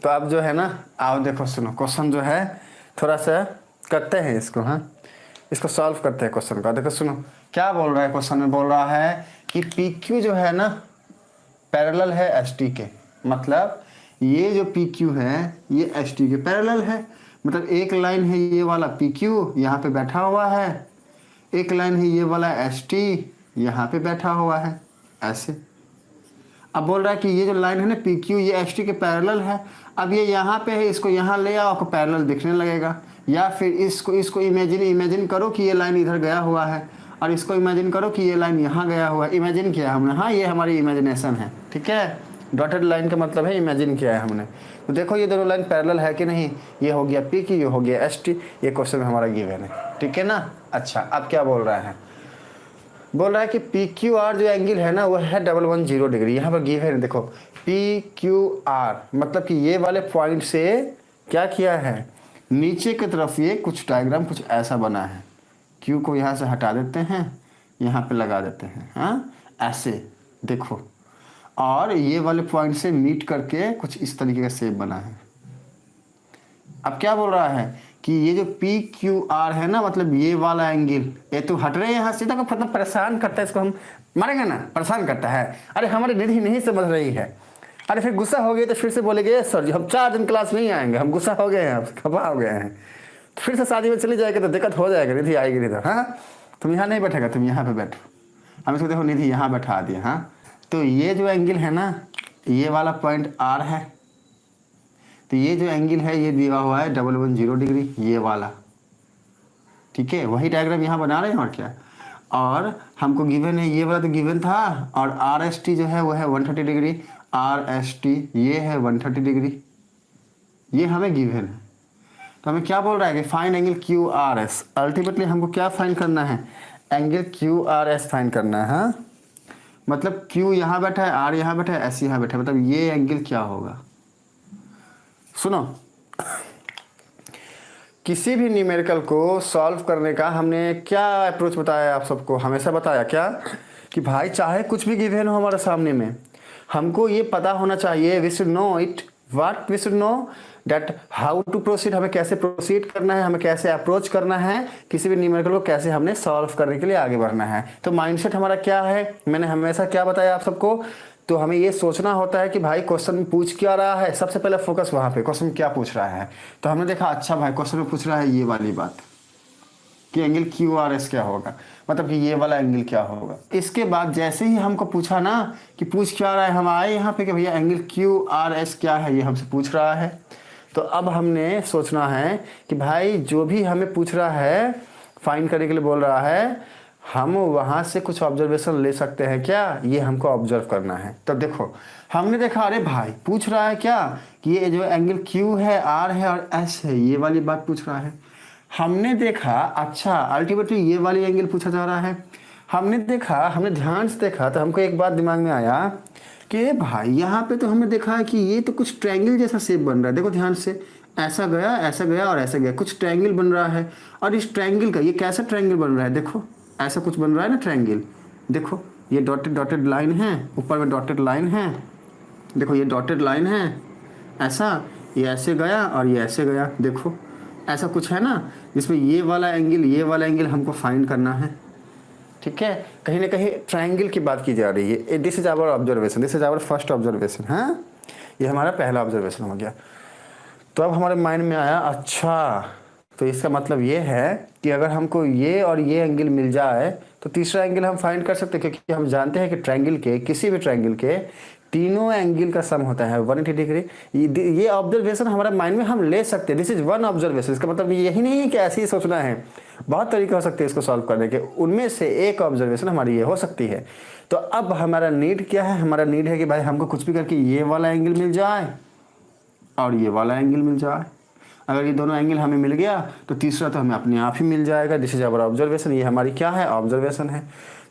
तो अब जो है ना, आओ देखो सुनो क्वेश्चन जो है, थोड़ा सा करते हैं इसको। हाँ, इसको सॉल्व करते हैं क्वेश्चन का। देखो सुनो क्या बोल रहा है क्वेश्चन में, बोल रहा है कि पी क्यू जो है ना पैरेलल है एस टी के। मतलब ये जो पी क्यू है ये एस टी के पैरेलल है। मतलब एक लाइन है ये वाला पी क्यू यहाँ पे बैठा हुआ है, एक लाइन है ये वाला एस टी यहाँ पे बैठा हुआ है ऐसे। अब बोल रहा है कि ये जो लाइन है ना पी क्यू ये एस टी के पैरेलल है। अब ये यहाँ पे है, इसको यहाँ ले आओ, आपको पैरेलल दिखने लगेगा। या फिर इसको इमेजिन करो कि ये लाइन इधर गया हुआ है, और इसको इमेजिन करो कि ये लाइन यहाँ गया हुआ है। इमेजिन किया हमने, हाँ ये हमारी इमेजिनेशन है, ठीक है। डॉटेड लाइन का मतलब है इमेजिन किया है हमने। तो देखो ये दोनों लाइन पैरेलल है कि नहीं, ये हो गया पी क्यू, ये हो गया एस टी। ये क्वेश्चन हमारा गिवन है, ठीक है ना। अच्छा अब क्या बोल रहा है, बोल रहा है कि पी क्यू आर जो एंगल है ना वो है 110 डिग्री। यहाँ पर गिवन है देखो पी क्यू आर, मतलब कि ये वाले पॉइंट से क्या किया है, नीचे की तरफ ये कुछ डायग्राम कुछ ऐसा बना है। क्यू को यहाँ से हटा देते हैं, यहाँ पे लगा देते हैं, हाँ ऐसे देखो। और ये वाले पॉइंट से मीट करके कुछ इस तरीके का शेप बना है। अब क्या बोल रहा है कि ये जो पी क्यू आर है ना, मतलब ये वाला एंगल, ये तो हट रहे हैं यहाँ से, तो मतलब परेशान करता है, इसको हम मारेंगे ना, परेशान करता है। अरे हमारी निधि नहीं समझ रही है, अरे फिर गुस्सा हो गए तो फिर से बोलेंगे सर जी हम 4 दिन क्लास नहीं आएंगे, हम गुस्सा हो गए हैं, खफा हो गए हैं। तो फिर से शादी में चली जाएगी तो दिक्कत हो जाएगा, निधि आएगी नहीं तो। हाँ तुम यहाँ नहीं बैठेगा, तुम यहाँ पे बैठो। हम इसको देखो निधि यहाँ बैठा दिया। हाँ तो ये जो एंगल है ना, ये वाला पॉइंट आर है, तो ये जो एंगल है ये दिया हुआ है 110 डिग्री, ये वाला, ठीक है। वही डायग्राम यहाँ बना रहे हैं और क्या। और हमको गिवन है, ये वाला तो गिवन था, और आर एस टी जो है वो है 130 डिग्री, आर एस टी ये है 130 डिग्री, ये हमें गिवन है। तो हमें क्या बोल रहा है कि find angle Q R S. Ultimately हमको क्या फाइंड करना है, angle Q R S find करना है। हाँ मतलब क्यू यहाँ बैठा है, आर यहाँ बैठा है, एस यहाँ बैठा है, मतलब ये एंगल क्या होगा। सुनो किसी भी न्यूमेरिकल को सॉल्व करने का हमने क्या अप्रोच बताया आप सबको, हमेशा बताया क्या कि भाई चाहे कुछ भी गिवन हो हमारे सामने में, हमको ये पता होना चाहिए, we should know it, what we should know that how to proceed, हमें कैसे प्रोसीड करना है, हमें कैसे अप्रोच करना है, किसी भी न्यूमेरिकल को कैसे हमने सॉल्व करने के लिए आगे बढ़ना है। तो माइंडसेट हमारा क्या है, मैंने हमेशा क्या बताया आप सबको, तो हमें ये सोचना होता है कि भाई क्वेश्चन पूछ क्या रहा है, सबसे पहले फोकस वहाँ पे क्वेश्चन क्या पूछ रहा है। तो हमने देखा अच्छा भाई क्वेश्चन में पूछ रहा है ये वाली बात कि एंगल क्यू आर एस क्या होगा, मतलब कि ये वाला एंगल क्या होगा। इसके बाद जैसे ही हमको पूछा ना कि पूछ क्या रहा है, हम आए यहाँ पे कि भैया एंगल क्यू आर एस क्या है, ये हमसे पूछ रहा है। तो अब हमने सोचना है कि भाई जो भी हमें पूछ रहा है, फाइंड करने के लिए बोल रहा है, हम वहाँ से कुछ ऑब्जर्वेशन ले सकते हैं क्या, ये हमको ऑब्जर्व करना है। तो देखो हमने देखा अरे भाई पूछ रहा है क्या कि ये जो एंगल क्यू है, आर है और एस है, ये वाली बात पूछ रहा है। हमने देखा अच्छा अल्टीमेटली ये वाली एंगल पूछा जा रहा है। हमने देखा, हमने ध्यान से देखा, तो हमको एक बात दिमाग में आया कि भाई यहाँ पे तो हमने देखा है कि ये तो कुछ ट्रायंगल जैसा शेप बन रहा है। देखो ध्यान से, ऐसा गया ऐसा गया और ऐसा गया, कुछ ट्रायंगल बन रहा है। और इस ट्रायंगल का ये कैसा ट्रायंगल बन रहा है, देखो ऐसा कुछ बन रहा है ना ट्रायंगल। देखो ये डॉटेड डॉटेड लाइन है, ऊपर में डॉटेड लाइन है, देखो ये डॉटेड लाइन है, ऐसा ये ऐसे गया और ये ऐसे गया। देखो ऐसा कुछ है ना जिसमें ये वाला एंगल हमको फाइंड करना है, ठीक है। कहीं ना कहीं ट्रायंगल की बात की जा रही है। This is our observation, this is our first observation. हाँ ये हमारा पहला ऑब्जर्वेशन हो गया। तो अब हमारे माइंड में आया अच्छा तो इसका मतलब ये है कि अगर हमको ये और ये एंगल मिल जाए तो तीसरा एंगल हम फाइंड कर सकते हैं, क्योंकि हम जानते हैं कि ट्रायंगल के, किसी भी ट्रायंगल के तीनों एंगल का सम होता है 180 डिग्री। ये ऑब्जर्वेशन हमारे माइंड में हम ले सकते हैं। This is one observation. इसका मतलब यही नहीं है कि ऐसे ही सोचना है, बहुत तरीके हो सकते हैं इसको सॉल्व करने के, उनमें से एक ऑब्जर्वेशन हमारी ये हो सकती है। तो अब हमारा नीड क्या है, हमारा नीड है कि भाई हमको कुछ भी करके ये वाला एंगल मिल जाए और ये वाला एंगल मिल जाए। अगर ये दोनों एंगल हमें मिल गया तो तीसरा तो हमें अपने आप ही मिल जाएगा। दिस इज आवर ऑब्जर्वेशन, ये हमारी क्या है, ऑब्जर्वेशन है।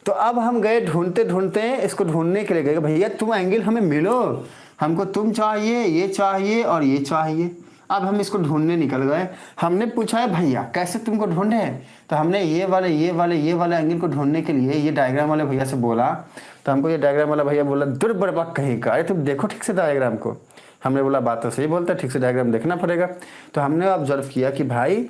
तो अब हम गए ढूंढते ढूंढते, इसको ढूंढने के लिए गए भैया तुम एंगल हमें मिलो, हमको तुम चाहिए, ये चाहिए और ये चाहिए। अब हम इसको ढूंढने निकल गए। हमने पूछा है भैया कैसे तुमको ढूंढे, तो हमने ये वाले एंगल को ढूंढने के लिए ये डायग्राम वाले भैया से बोला। तो हमको ये डायग्राम वाला भैया बोला दूर बर्बाद कहीं का, अरे तुम देखो ठीक से डायग्राम को। हमने बोला बात तो सही बोलता है, ठीक से डायग्राम देखना पड़ेगा। तो हमने ऑब्जर्व किया कि भाई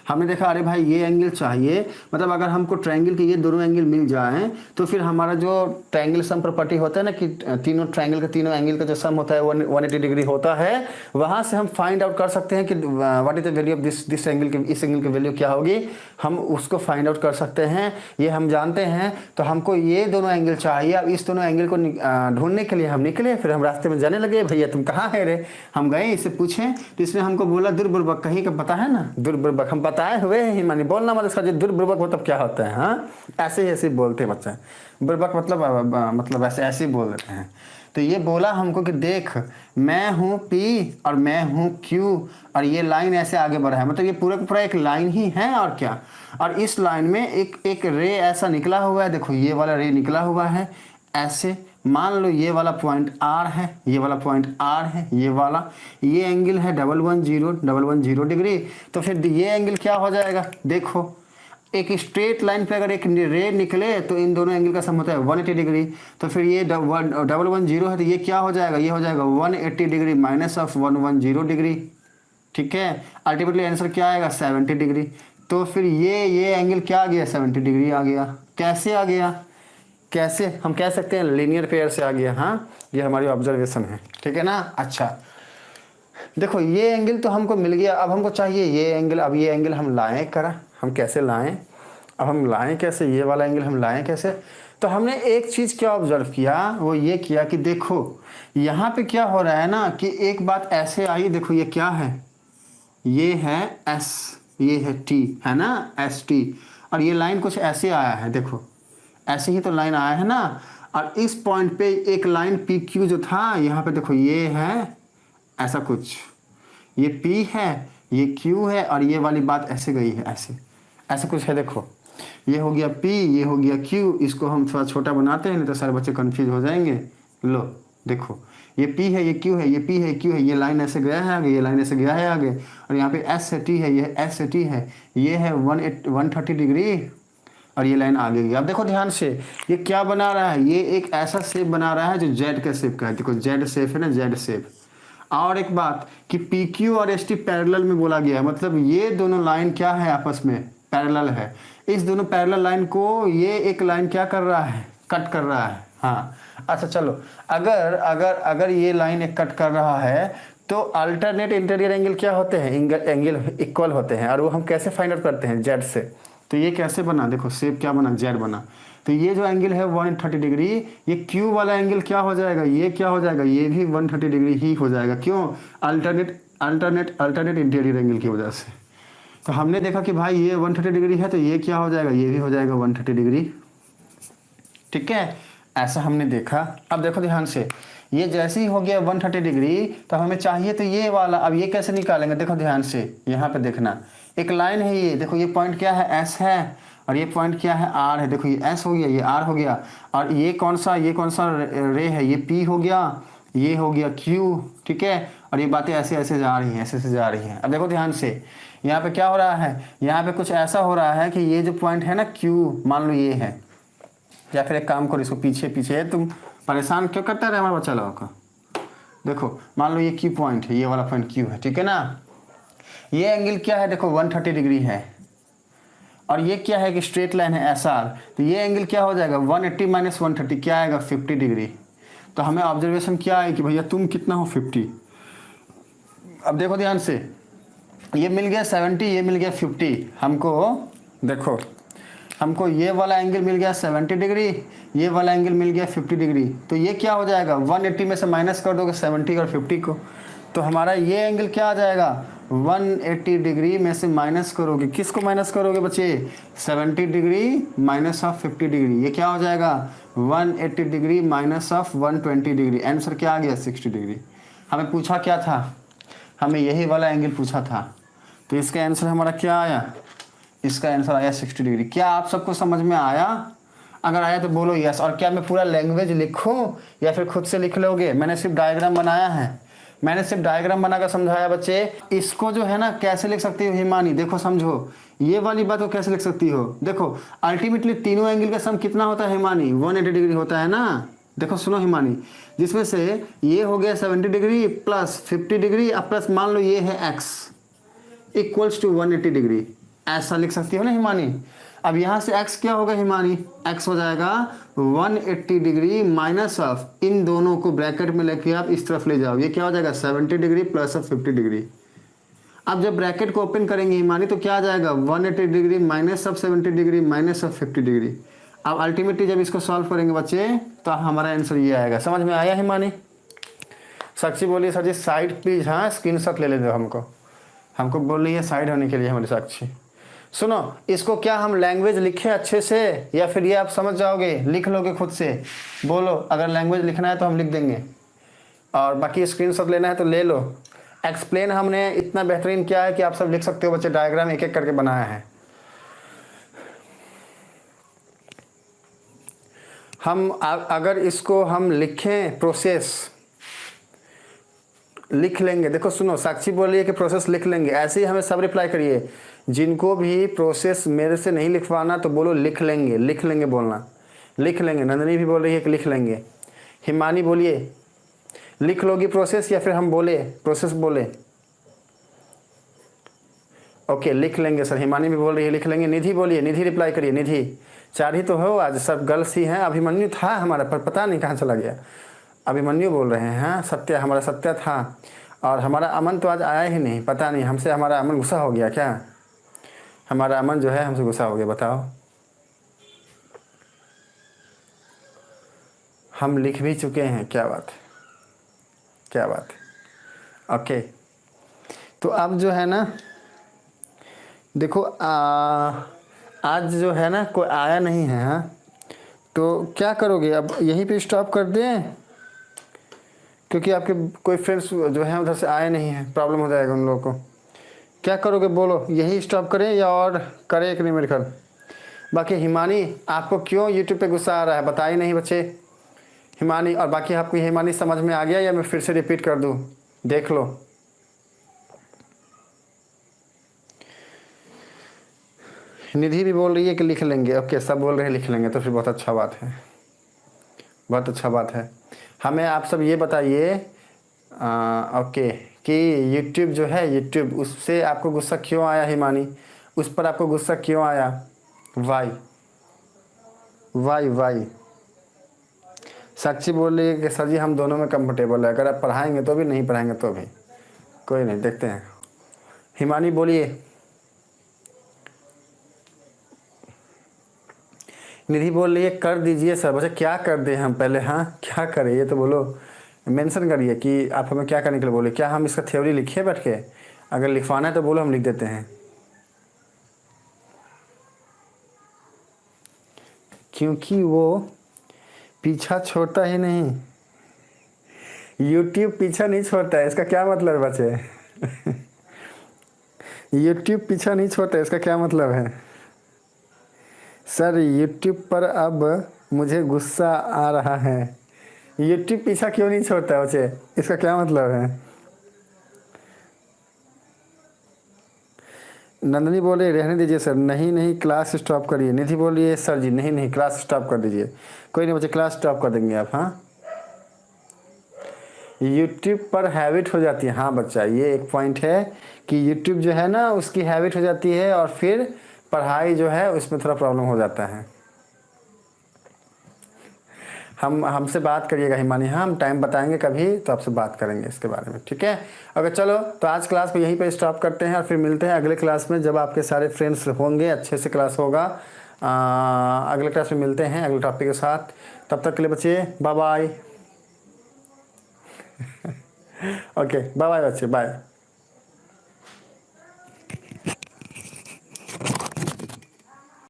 हमने देखा अरे भाई ये एंगल चाहिए, मतलब अगर हमको ट्रायंगल के ये दोनों एंगल मिल जाएं तो फिर हमारा जो ट्रायंगल सम प्रॉपर्टी होता है ना कि तीनों ट्रायंगल का तीनों एंगल का जो सम होता है 180 डिग्री होता है, वहाँ से हम फाइंड आउट कर सकते हैं कि what is the value of this angle की, इस एंगल की वैल्यू क्या होगी, हम उसको फाइंड आउट कर सकते हैं, ये हम जानते हैं। तो हमको ये दोनों एंगल चाहिए। अब इस दोनों एंगल को ढूंढने के लिए हम निकले, फिर हम रास्ते में जाने लगे, भैया तुम कहाँ है रे। हम गए, इससे पूछें तो इसने हमको बोला दुर्बुर्बक, कहीं का पता है ना दुर्बुर्बक, हम बताए हुए ही मानी बोलना मतलब इसका जो दुर्बुर्बक मतलब क्या होता है, हाँ ऐसे ही ऐसे बोलते हैं बच्चे, बुर्बक मतलब ऐसे ऐसे ही बोल देते हैं। तो ये बोला हमको कि देख मैं हूँ P और मैं हूँ Q और ये लाइन ऐसे आगे बढ़ा है, मतलब ये पूरा का पूरा एक लाइन ही है और क्या। और इस लाइन में एक रे ऐसा निकला हुआ है, देखो ये वाला रे निकला हुआ है ऐसे। मान लो ये वाला पॉइंट R है, ये वाला पॉइंट R है, ये वाला, ये एंगल है 110 डिग्री। तो फिर ये एंगल क्या हो जाएगा, देखो एक स्ट्रेट लाइन पे अगर एक रे निकले तो इन दोनों एंगल का सम होता है 180 डिग्री। तो फिर ये 110 है तो ये क्या हो जाएगा, ये हो जाएगा 180 डिग्री माइनस ऑफ 110 डिग्री, ठीक है। अल्टीमेटली आंसर क्या आएगा 70 डिग्री। तो फिर ये एंगल क्या आ गया 70 डिग्री आ गया। कैसे आ गया, कैसे हम कह सकते हैं लीनियर पेयर से आ गया। हाँ ये हमारी ऑब्जर्वेशन है, ठीक है ना। अच्छा देखो ये एंगल तो हमको मिल गया, अब हमको चाहिए ये एंगल। अब ये एंगल हम लाएं करा, हम कैसे लाएं, अब हम लाएं कैसे, ये वाला एंगल हम लाएं कैसे। तो हमने एक चीज़ क्या ऑब्जर्व किया, वो ये किया कि देखो यहाँ पे क्या हो रहा है ना कि एक बात ऐसे आई, देखो ये क्या है, ये है S, ये है T, है ना ST, और ये लाइन कुछ ऐसे आया है, देखो ऐसे ही तो लाइन आया है ना। और इस पॉइंट पे एक लाइन PQ जो था यहाँ पे देखो ये है ऐसा कुछ, ये P है, ये Q है और ये वाली बात ऐसे गई है, ऐसे कुछ है। देखो ये हो गया P, ये हो गया Q। इसको हम थोड़ा छोटा बनाते हैं नहीं तो सारे बच्चे कंफ्यूज हो जाएंगे। लो देखो ये P है, ये Q है, ये P है, Q है, ये लाइन ऐसे गया है आगे, ये लाइन ऐसे गया है आगे, और यहाँ पे S से T है, ये S से T है, ये है 130 डिग्री और ये लाइन आगे गई। अब देखो ध्यान से ये क्या बना रहा है, ये एक ऐसा शेप बना रहा है जो जेड के शेप का है। देखो जेड शेप है ना, जेड शेप। और एक बात कि PQ और ST पैरेलल में बोला गया है, मतलब ये दोनों लाइन क्या है आपस में पैरेलल है। इस दोनों पैरेलल लाइन को ये एक लाइन क्या कर रहा है, कट कर रहा है। हाँ अच्छा चलो, अगर ये लाइन एक कट कर रहा है तो अल्टरनेट इंटीरियर एंगल क्या होते हैं, एंगल इक्वल होते हैं। और वो हम कैसे फाइंड आउट करते हैं, जेड से। तो ये कैसे बना, देखो शेप क्या बना, जेड बना। तो ये जो एंगल है 130 डिग्री, ये Q वाला एंगल क्या हो जाएगा, ये क्या हो जाएगा, ये भी 130 डिग्री ही हो जाएगा। क्यों, अल्टरनेट इंटीरियर एंगल की वजह से। तो हमने देखा कि भाई ये 130 डिग्री है तो ये क्या हो जाएगा, ये भी हो जाएगा 130 डिग्री, ठीक है। ऐसा हमने देखा। अब देखो ध्यान से, ये जैसे ही हो गया 130 डिग्री तो हमें चाहिए तो ये वाला, अब ये कैसे निकालेंगे, देखो ध्यान से यहाँ पे देखना, एक लाइन है ये, देखो ये पॉइंट क्या है S है और ये पॉइंट क्या है R है। देखो ये S हो गया, ये R हो गया, और ये कौन सा रे है, ये P हो गया, ये हो गया Q, ठीक है। और ये बातें ऐसे ऐसे जा रही हैं, ऐसे ऐसे जा रही हैं। अब देखो ध्यान से यहाँ पे क्या हो रहा है, यहाँ पे कुछ ऐसा हो रहा है कि ये जो पॉइंट है ना Q, मान लो ये है, या फिर एक काम करो इसको पीछे पीछे, तुम परेशान क्यों करता रहे हमारा बच्चा लोगों का। देखो मान लो ये Q पॉइंट है, ये वाला पॉइंट Q है, ठीक है ना। ये एंगल क्या है, देखो 130 डिग्री है, और ये क्या है कि स्ट्रेट लाइन है SR। तो ये एंगल क्या हो जाएगा 180 माइनस 130 क्या आएगा 50 डिग्री। तो हमें ऑब्जर्वेशन क्या है कि भैया तुम कितना हो 50। अब देखो ध्यान से, ये मिल गया 70, ये मिल गया 50। हमको देखो, हमको ये वाला एंगल मिल गया 70 डिग्री, ये वाला एंगल मिल गया 50 डिग्री। तो ये क्या हो जाएगा, 180 में से माइनस कर दोगे 70 और 50 को, तो हमारा ये एंगल क्या आ जाएगा 180 डिग्री में से माइनस करोगे, किसको माइनस करोगे बच्चे, 70 डिग्री माइनस ऑफ 50 डिग्री। ये क्या हो जाएगा 180 degree minus of 120 degree. Answer क्या आ गया 60 डिग्री। हमें पूछा क्या था, हमें यही वाला एंगल पूछा था। तो इसका आंसर हमारा क्या आया, इसका आंसर आया 60 डिग्री। क्या आप सबको समझ में आया? अगर आया तो बोलो यस। और क्या मैं पूरा लैंग्वेज लिखूं या फिर खुद से लिख लोगे? मैंने सिर्फ डायग्राम बनाया है, मैंने सिर्फ डायग्राम बनाकर समझाया बच्चे। इसको जो है ना कैसे लिख सकती हो हिमानी, देखो समझो, ये वाली बात को कैसे लिख सकती हो। देखो अल्टीमेटली तीनों एंगल का सम कितना होता है हिमानी, 180 डिग्री होता है ना। देखो सुनो हिमानी, जिसमें से ये हो गया 70 डिग्री प्लस 50 डिग्री अब प्लस मान लो ये है x इक्वल्स टू 180 डिग्री, ऐसा लिख सकती हो ना हिमानी। अब यहाँ से x क्या होगा हिमानी, x हो जाएगा 180 डिग्री माइनस ऑफ, इन दोनों को ब्रैकेट में लेके आप इस तरफ ले जाओ, ये क्या हो जाएगा 70 डिग्री प्लस ऑफ 50 डिग्री। अब जब ब्रैकेट को ओपन करेंगे हिमानी तो क्या आ जाएगा 180 degree minus of 70 degree minus of 50 degree. अब अल्टीमेटली जब इसको सॉल्व करेंगे बच्चे तो हमारा आंसर ये आएगा। समझ में आया हिमानी? साक्षी बोलिए सर जी साइड प्लीज, हाँ स्क्रीनशॉट ले लेते हमको बोल रही है साइड होने के लिए हमारी साक्षी। सुनो, इसको क्या हम लैंग्वेज लिखे अच्छे से या फिर ये आप समझ जाओगे, लिख लोगे खुद से? बोलो, अगर लैंग्वेज लिखना है तो हम लिख देंगे और बाकी स्क्रीनशॉट लेना है तो ले लो। एक्सप्लेन हमने इतना बेहतरीन किया है कि आप सब लिख सकते हो बच्चे, डायग्राम एक एक करके बनाया है। हम अगर इसको हम लिखें, प्रोसेस लिख लेंगे। देखो सुनो, साक्षी बोल रही है कि प्रोसेस लिख लेंगे, ऐसे ही हमें सब रिप्लाई करिए। जिनको भी प्रोसेस मेरे से नहीं लिखवाना तो बोलो लिख लेंगे, लिख लेंगे बोलना, लिख लेंगे। नंदनी भी बोल रही है कि लिख लेंगे। हिमानी बोलिए लिख लोगी प्रोसेस या फिर हम बोले प्रोसेस बोले? ओके लिख लेंगे सर। हिमानी भी बोल रही है लिख लेंगे। निधि बोलिए, निधि रिप्लाई करिए। निधि, 4 ही तो हो आज, सब गर्ल्स ही हैं। अभिमन्यु था हमारा पर पता नहीं कहाँ चला गया। अभिमन्यु बोल रहे हैं, हाँ सत्य, हमारा सत्य था। और हमारा अमन तो आज आया ही नहीं, पता नहीं हमसे हमारा अमन गुस्सा हो गया क्या? हमारा अमन जो है हमसे गुस्सा हो गया, बताओ। हम लिख भी चुके हैं, क्या बात है, क्या बात है। ओके तो अब जो है ना देखो आज जो है ना कोई आया नहीं है, हाँ तो क्या करोगे अब, यहीं पे स्टॉप कर दें? क्योंकि आपके कोई फ्रेंड्स जो हैं उधर से आए नहीं हैं, प्रॉब्लम हो जाएगा उन लोगों को। क्या करोगे बोलो, यही स्टॉप करें या और करें एक नहीं मेरे ख्याल। बाकी हिमानी आपको क्यों यूट्यूब पे गुस्सा आ रहा है बताइए नहीं बच्चे। हिमानी, और बाकी आपको हिमानी समझ में आ गया या मैं फिर से रिपीट कर दूं? देख लो। निधि भी बोल रही है कि लिख लेंगे। ओके सब बोल रहे हैं लिख लेंगे, तो फिर बहुत अच्छा बात है, बहुत अच्छा बात है। हमें आप सब ये बताइए ओके कि यूट्यूब जो है, यूट्यूब उससे आपको गुस्सा क्यों आया हिमानी? उस पर आपको गुस्सा क्यों आया? Y Y Y. साक्षी बोल रही है कि सर जी हम दोनों में कंफर्टेबल है, अगर आप पढ़ाएंगे तो भी, नहीं पढ़ाएंगे तो भी, कोई नहीं, देखते हैं। हिमानी बोलिए। निधि बोल रही है कर दीजिए सर। बच्चा क्या कर दें हम पहले, हाँ क्या करें ये तो बोलो, मेंशन करिए कि आप हमें क्या करने के लिए बोले। क्या हम इसका थ्योरी लिखिए बैठ के? अगर लिखवाना है तो बोलो, हम लिख देते हैं। क्योंकि वो पीछा छोड़ता ही नहीं, यूट्यूब पीछा नहीं छोड़ता है, इसका क्या मतलब है बच्चे? यूट्यूब पीछा नहीं छोड़ता है, इसका क्या मतलब है? सर यूट्यूब पर अब मुझे गुस्सा आ रहा है। यूट्यूब पीछा क्यों नहीं छोड़ता बच्चे, इसका क्या मतलब है? नंदनी बोले रहने दीजिए सर। नहीं नहीं क्लास स्टॉप करिए। निधि बोलिए सर जी नहीं नहीं क्लास स्टॉप कर दीजिए। कोई नहीं बच्चे क्लास स्टॉप कर देंगे आप। हाँ यूट्यूब पर हैबिट हो जाती है। हाँ बच्चा ये एक पॉइंट है कि यूट्यूब जो है ना उसकी हैबिट हो जाती है और फिर पढ़ाई जो है उसमें थोड़ा प्रॉब्लम हो जाता है। हमसे बात करिएगा हिमानी, हाँ हम टाइम बताएंगे कभी तो आपसे बात करेंगे इसके बारे में, ठीक है? अगर चलो तो आज क्लास को यहीं पे स्टॉप करते हैं और फिर मिलते हैं अगले क्लास में जब आपके सारे फ्रेंड्स होंगे, अच्छे से क्लास होगा। अगले क्लास में मिलते हैं अगले टॉपिक के साथ। तब तक के लिए बच्चे bye bye. Okay bye bye बच्चे, बाय।